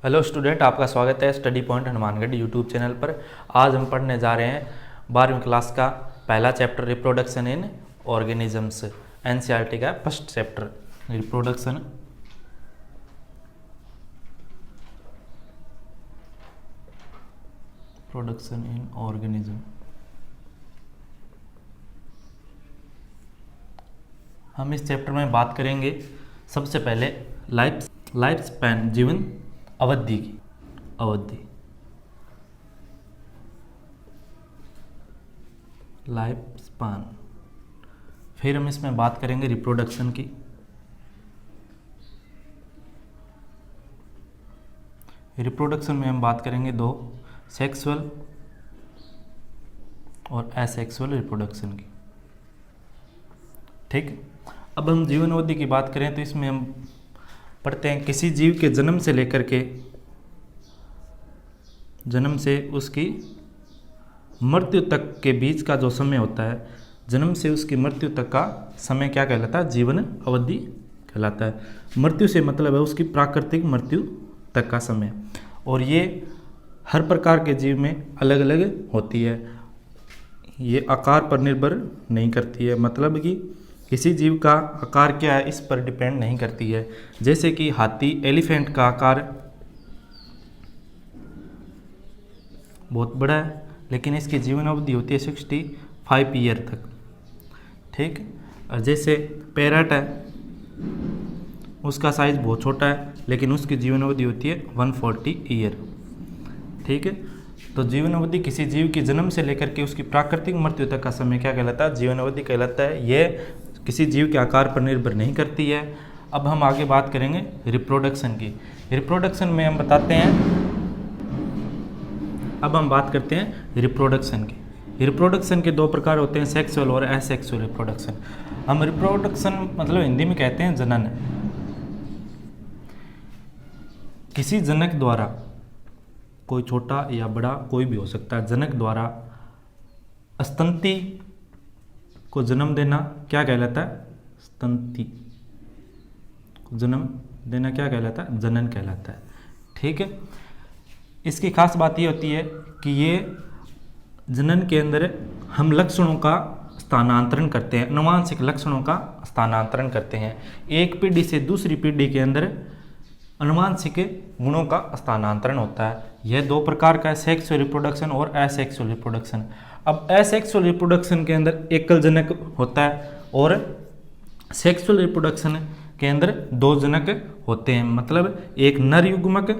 Hello student, आपका स्वागत है study point Hanumangarh YouTube channel पर। आज हम पढ़ने जा रहे हैं 12वीं क्लास का पहला chapter reproduction in organisms. NCERT का first chapter reproduction in organism. हम इस चैप्टर में बात करेंगे सबसे पहले लाइफ स्पैन, जीवन अवधि की लाइफ स्पान। फिर हम इसमें बात करेंगे रिप्रोडक्शन की। रिप्रोडक्शन में हम बात करेंगे दो, सेक्सुअल और एसेक्सुअल रिप्रोडक्शन की। ठीक। अब हम जीवन अवधि की बात करें तो इसमें हम पढ़ते हैं किसी जीव के जन्म से लेकर के उसकी मृत्यु तक के बीच का जो समय होता है, जन्म से उसकी मृत्यु तक का समय क्या कहलाता है? जीवन अवधि कहलाता है। मृत्यु से मतलब है उसकी प्राकृतिक मृत्यु तक का समय, और ये हर प्रकार के जीव में अलग अलग होती है। ये आकार पर निर्भर नहीं करती है, मतलब कि किसी जीव का आकार क्या है इस पर डिपेंड नहीं करती है। जैसे कि हाथी, एलिफेंट का आकार बहुत बड़ा है, लेकिन इसकी जीवन अवधि होती है 65 ईयर तक। ठीक। और जैसे पैरट है, उसका साइज बहुत छोटा है, लेकिन उसकी जीवन अवधि होती है 140 ईयर। ठीक है। तो जीवन अवधि किसी जीव की जन्म से लेकर के उसकी प्राकृतिक मृत्यु तक का समय क्या कहलाता है? जीवन अवधि कहलाता है। यह किसी जीव के आकार पर निर्भर नहीं करती है। अब हम आगे बात करेंगे रिप्रोडक्शन की। रिप्रोडक्शन में हम बताते हैं, अब हम बात करते हैं रिप्रोडक्शन की। रिप्रोडक्शन के दो प्रकार होते हैं, सेक्सुअल और एसेक्सुअल रिप्रोडक्शन। हम रिप्रोडक्शन मतलब हिंदी में कहते हैं जनन। किसी जनक द्वारा, कोई छोटा या बड़ा कोई भी हो सकता है, जनक द्वारा स्तंति को जन्म देना क्या कहलाता है? स्तंति को जन्म देना क्या कहलाता है? जनन कहलाता है। ठीक है। इसकी खास बात ये होती है कि ये जनन के अंदर हम लक्षणों का स्थानांतरण करते हैं, आनुवांशिक लक्षणों का स्थानांतरण करते हैं। एक पीढ़ी से दूसरी पीढ़ी के अंदर आनुवांशिक गुणों का स्थानांतरण होता है। यह दो प्रकार का है, सेक्सुअल रिप्रोडक्शन और एसेक्सुअल रिप्रोडक्शन। अब एसेक्सुअल रिप्रोडक्शन के अंदर एकल जनक होता है और सेक्सुअल रिप्रोडक्शन के अंदर दो जनक होते हैं, मतलब एक नर युग्मक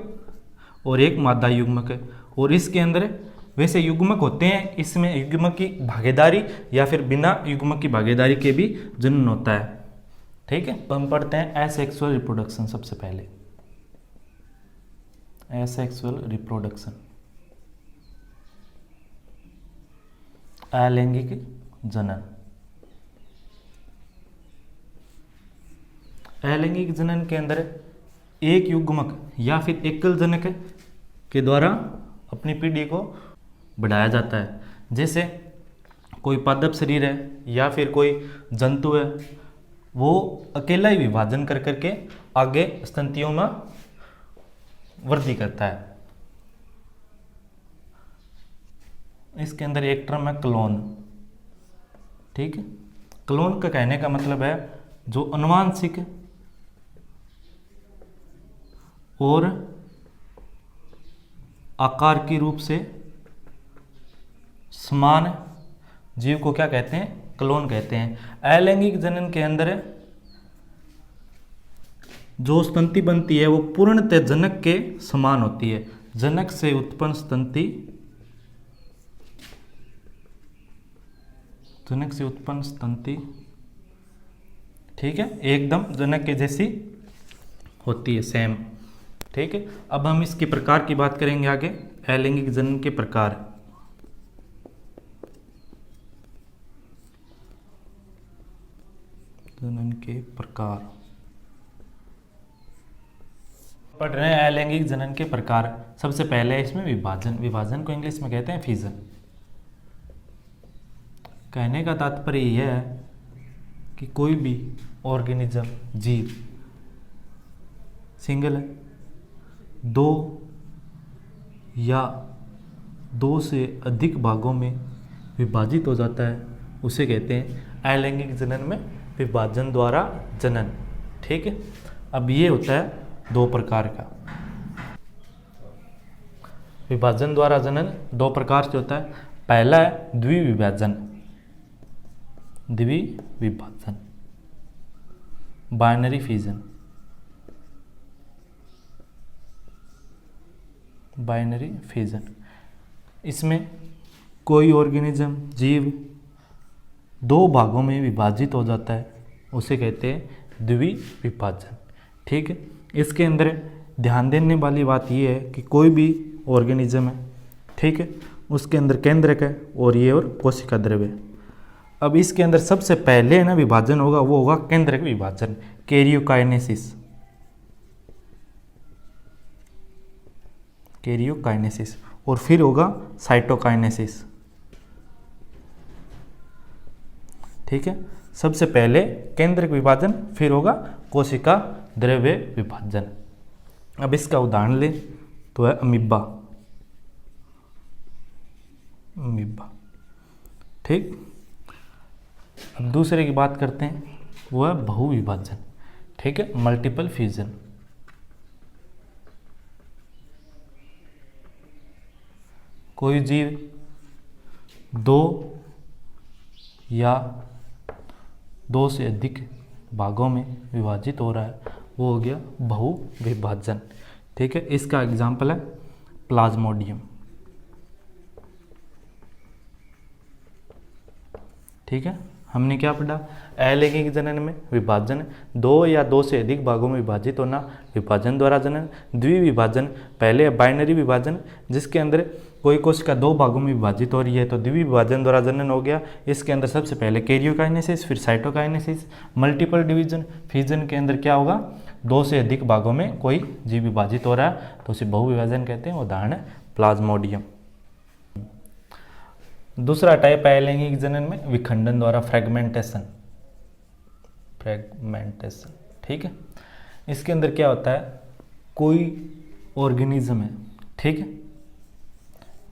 और एक मादा युग्मक। और इसके अंदर वैसे युग्मक होते हैं, इसमें युग्मक की भागीदारी या फिर बिना युग्मक की भागीदारी के भी जनन होता है। ठीक है। तो हम पढ़ते हैं एसेक्सुअल रिप्रोडक्शन। सबसे पहले एसेक्सुअल रिप्रोडक्शन, अलैंगिक जनन। अलैंगिक जनन के अंदर एक युग्मक या फिर एकल जनक के द्वारा अपनी पीढ़ी को बढ़ाया जाता है। जैसे कोई पादप शरीर है या फिर कोई जंतु है, वो अकेला ही विभाजन कर करके आगे स्तंतियों में वृद्धि करता है। इसके अंदर एक टर्म है क्लोन। ठीक है। क्लोन का कहने का मतलब है जो आनुवांशिक और आकार की रूप से समान जीव को क्या कहते हैं? क्लोन कहते हैं। अलैंगिक जनन के अंदर जो स्तंति बनती है वो पूर्णतः जनक के समान होती है। जनक से उत्पन्न स्तंति, ठीक है, एकदम जनक के जैसी होती है, सेम। ठीक है। अब हम इसके प्रकार की बात करेंगे आगे। अलैंगिक जनन के प्रकार। पढ़ रहे हैं अलैंगिक जनन के प्रकार। सबसे पहले इसमें विभाजन को इंग्लिश में कहते हैं फिजन। कहने का तात्पर्य यह है कि कोई भी ऑर्गेनिज्म, जीव सिंगल है, दो या दो से अधिक भागों में विभाजित हो जाता है उसे कहते हैं अलैंगिक जनन में विभाजन द्वारा जनन। ठीक है, अब ये होता है दो प्रकार का। विभाजन द्वारा जनन दो प्रकार से होता है। पहला है द्विविभाजन, द्विविभाजन बाइनरी फिजन, बाइनरी फिजन। इसमें कोई ऑर्गेनिज्म जीव दो भागों में विभाजित हो जाता है उसे कहते हैं द्विविभाजन। ठीक है, इसके अंदर ध्यान देने वाली बात यह है कि कोई भी ऑर्गेनिज्म है, ठीक है, उसके अंदर केंद्रक है और ये और कोशिका द्रव्य। अब इसके अंदर सबसे पहले ना विभाजन होगा वो होगा केंद्रक विभाजन, कैरियोकाइनेसिस, कैरियोकाइनेसिस, और फिर होगा साइटोकाइनेसिस। ठीक है, सबसे पहले केंद्रक विभाजन, फिर होगा कोशिका द्रव्य विभाजन। अब इसका उदाहरण ले तो है अमीबा, अमीबा। ठीक, अब दूसरे की बात करते हैं, वो है बहुविभाजन। ठीक है, मल्टीपल फ्यूजन। कोई जीव दो या दो से अधिक भागों में विभाजित हो रहा है वो हो गया बहुविभाजन। ठीक है, इसका एग्जाम्पल है प्लाज्मोडियम। ठीक है, हमने क्या पढ़ा? अलैंगिक जनन में विभाजन दो या दो से अधिक भागों में विभाजित होना, विभाजन द्वारा जनन। द्विविभाजन पहले बाइनरी विभाजन जिसके अंदर कोई कोशिका दो भागों में विभाजित हो रही है तो द्विविभाजन द्वारा जनन हो गया। इसके अंदर सबसे पहले कैरियोकाइनेसिस, फिर साइटोकाइनेसिस। मल्टीपल डिवीजन फिजन के अंदर क्या होगा? दो से अधिक भागों में कोई जीव विभाजित हो रहा है तो उसे बहुविभाजन कहते हैं। उदाहरण है प्लाज्मोडियम। दूसरा टाइप है अलैंगिक जनन में विखंडन द्वारा फ्रेगमेंटेशन, फ्रेगमेंटेशन। ठीक है, इसके अंदर क्या होता है? कोई ऑर्गेनिज्म है, ठीक है,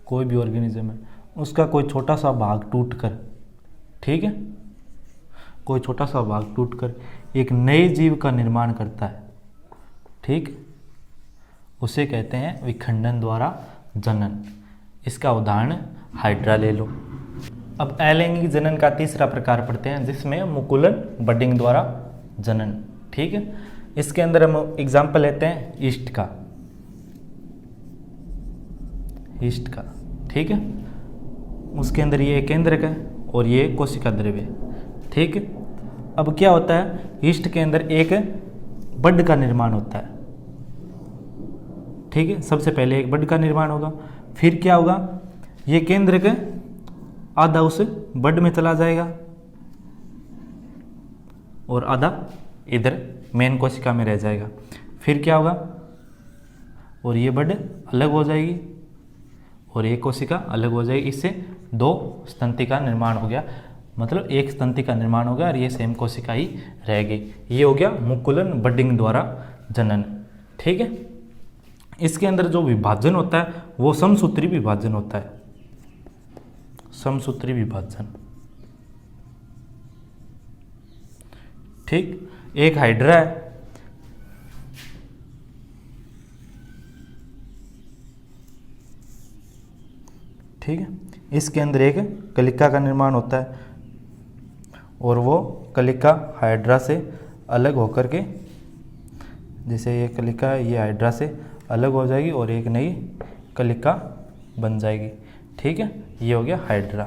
कोई भी ऑर्गेनिज्म है, उसका कोई छोटा सा भाग टूटकर, ठीक है, कोई छोटा सा भाग टूटकर एक नए जीव का निर्माण करता है। ठीक, उसे कहते हैं विखंडन द्वारा जनन। इसका उदाहरण हाइड्रा ले लो। अब अलैंगिक जनन का तीसरा प्रकार पढ़ते हैं जिसमें मुकुलन बडिंग द्वारा जनन। ठीक है, इसके अंदर हम एग्जाम्पल लेते हैं ईस्ट का, ईस्ट का। ठीक है, उसके अंदर ये केंद्रक है और ये कोशिका द्रव्य। ठीक है, अब क्या होता है? ईस्ट के अंदर एक बड का निर्माण होता है। ठीक है, सबसे पहले एक बड का निर्माण होगा, फिर क्या होगा? ये केंद्रक आधा उस बड में चला जाएगा और आधा इधर मेन कोशिका में रह जाएगा। फिर क्या होगा? और ये बड अलग हो जाएगी और एक कोशिका अलग हो जाएगी। इससे दो स्तंति का निर्माण हो गया, मतलब एक स्तंति का निर्माण हो गया और ये सेम कोशिका ही रहेगी। ये हो गया मुकुलन बडिंग द्वारा जनन। ठीक है, इसके अंदर जो विभाजन होता है वो समसूत्री विभाजन होता है, समसूत्री विभाजन। ठीक, एक हाइड्रा है, ठीक है, इसके अंदर एक कलिका का निर्माण होता है और वो कलिका हाइड्रा से अलग होकर के, जैसे ये कलिका है ये हाइड्रा से अलग हो जाएगी और एक नई कलिका बन जाएगी। ठीक है, ये हो गया हाइड्रा।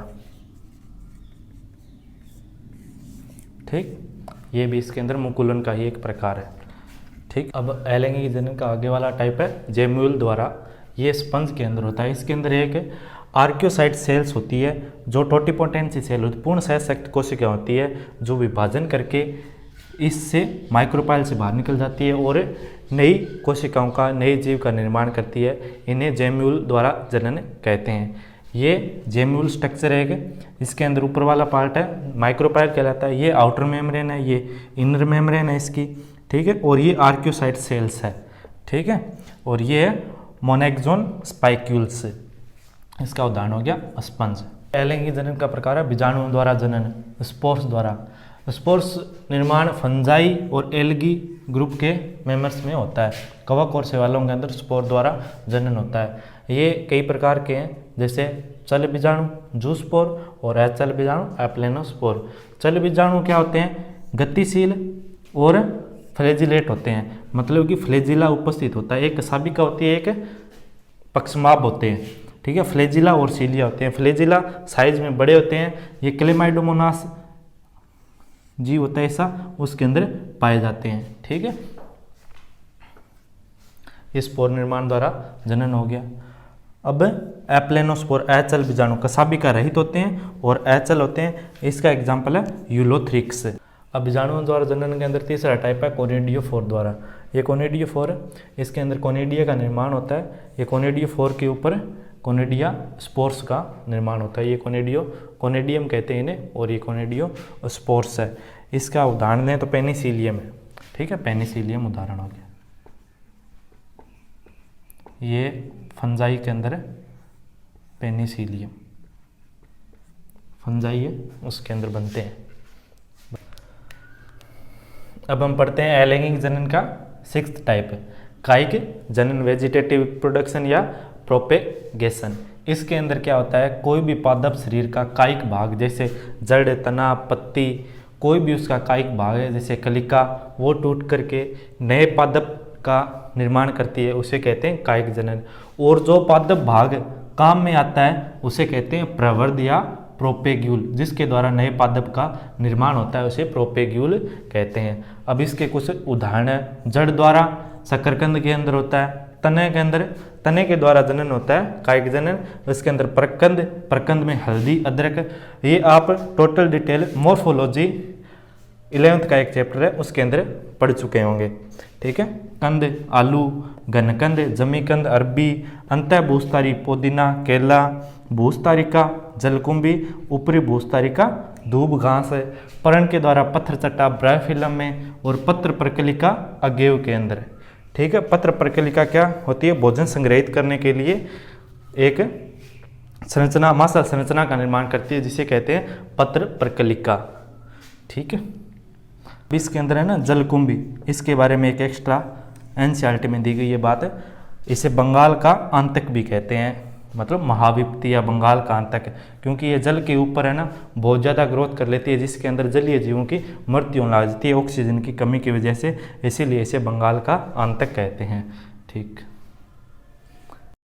ठीक, ये भी इसके अंदर मुकुलन का ही एक प्रकार है। ठीक, अब अलैंगिक जनन का आगे वाला टाइप है जेम्यूल द्वारा। ये स्पंज के अंदर होता है। इसके अंदर एक आर्कियोसाइट सेल्स होती है जो टोटिपोटेंसी सेल होती है, पूर्ण सहसक्त कोशिका होती है जो विभाजन करके इससे माइक्रोपाइल से बाहर निकल जाती है और नई कोशिकाओं का, नए जीव का निर्माण करती है। इन्हें जेम्यूल द्वारा जनन कहते हैं। ये जेम्यूल स्ट्रक्चर है, इसके अंदर ऊपर वाला पार्ट है माइक्रोपाइल कहलाता है, ये आउटर मेम्ब्रेन है, ये इनर मेम्ब्रेन है इसकी। ठीक है, और ये आर्कियोसाइट सेल्स है। ठीक है, और ये है मोनेक्सोन स्पाइक्यूल्स, इसका उदाहरण हो गया स्पंज। अलैंगिक जनन का प्रकार है बीजाणुओं द्वारा जनन, स्पोर्स द्वारा। स्पोर्स निर्माण फंजाई और एल्गी ग्रुप के मेंबर्स में होता है। कवक और शैवालों के अंदर स्पोर द्वारा जनन होता है। ये कई प्रकार के हैं, जैसे चल बीजाणु जूस्पोर और अचल बीजाणु एप्लेनोस्पोर। चल बीजाणु क्या होते हैं? गतिशील और फ्लैजिलेट होते हैं, मतलब कि फ्लैजिला उपस्थित होता है। एक कसाबिका होती है, एक पक्षमाप होते हैं, ठीक है। फ्लैजिला और सीलिया होते हैं। फ्लैजिला साइज में बड़े होते हैं, ये क्लेमाइडोमोनास जीव होता है ऐसा, उसके अंदर पाए जाते हैं, ठीक है। ये स्पोर निर्माण द्वारा जनन हो गया। अब एप्लेनोस्पोर अचल बीजाणु कसाबिका रहित होते हैं और अचल होते हैं, इसका एग्जाम्पल है यूलोथ्रिक्स। अब बीजाणुओं द्वारा जनन के अंदर तीसरा टाइप है कोनिडियोफोर द्वारा। ये कोनिडियोफोर है, इसके अंदर कोनिडिया का निर्माण होता है। ये कोनिडियोफोर के ऊपर कोनिडिया स्पोर्स का निर्माण होता है। ये कोनिडियम कहते हैं इन्हें, और ये कोनिडियो स्पोर्स है। इसका उदाहरण दें तो पेनिसिलियम है, ठीक है। पेनिसिलियम उदाहरण हो गया। ये फंजाई के अंदर है पेनिसिलियम, फंजाई है उसके अंदर बनते हैं। अब हम पढ़ते हैं अलैंगिक जनन का 6th टाइप है कायिक जनन, वेजिटेटिव प्रोडक्शन या प्रोपेगेशन। इसके अंदर क्या होता है? कोई भी पादप शरीर का कायिक भाग, जैसे जड़, तना, पत्ती, कोई भी उसका कायिक भाग है, जैसे कलिका, वो टूट करके नए पादप का निर्माण करती है, उसे कहते हैं कायिक जनन। और जो पादप भाग काम में आता है उसे कहते हैं प्रवर्ध या प्रोपेग्यूल, जिसके द्वारा नए पादप का निर्माण होता है उसे प्रोपेग्यूल कहते हैं। अब इसके कुछ उदाहरण है। जड़ द्वारा शकरकंद के अंदर होता है, तने के अंदर, तने के द्वारा जनन होता है कायिक जनन। इसके अंदर प्रकंद, प्रकंद में हल्दी, अदरक, ये आप टोटल डिटेल मोर्फोलॉजी 11th का एक चैप्टर है उसके अंदर पढ़ चुके होंगे, ठीक है। कंद आलू, घनकंद जमीकंद अरबी, अंतः भूस्तारी पुदीना, केला, भूस्तारिका जलकुंभी, ऊपरी भूस्तारिका धूप घास है। पर्ण के द्वारा पत्र चट्टा ब्रायोफिलम में, और पत्र प्रकलिका अगेव के अंदर, ठीक है। पत्र प्रकलिका क्या होती है? भोजन संग्रहित करने के लिए एक संरचना, मासल संरचना का निर्माण करती है, जिसे कहते हैं पत्र प्रकलिका, ठीक है। इसके अंदर है ना जलकुंभी, इसके बारे में एक एक्स्ट्रा एनसीईआरटी में दी गई ये बात है। इसे बंगाल का आंतक भी कहते हैं, मतलब महाविप्ति या बंगाल का आंतक, क्योंकि ये जल के ऊपर है ना बहुत ज़्यादा ग्रोथ कर लेती है, जिसके अंदर जलीय जीवों की मृत्यु होने लग जाती है ऑक्सीजन की कमी की वजह से, इसीलिए इसे बंगाल का आंतक कहते हैं, ठीक।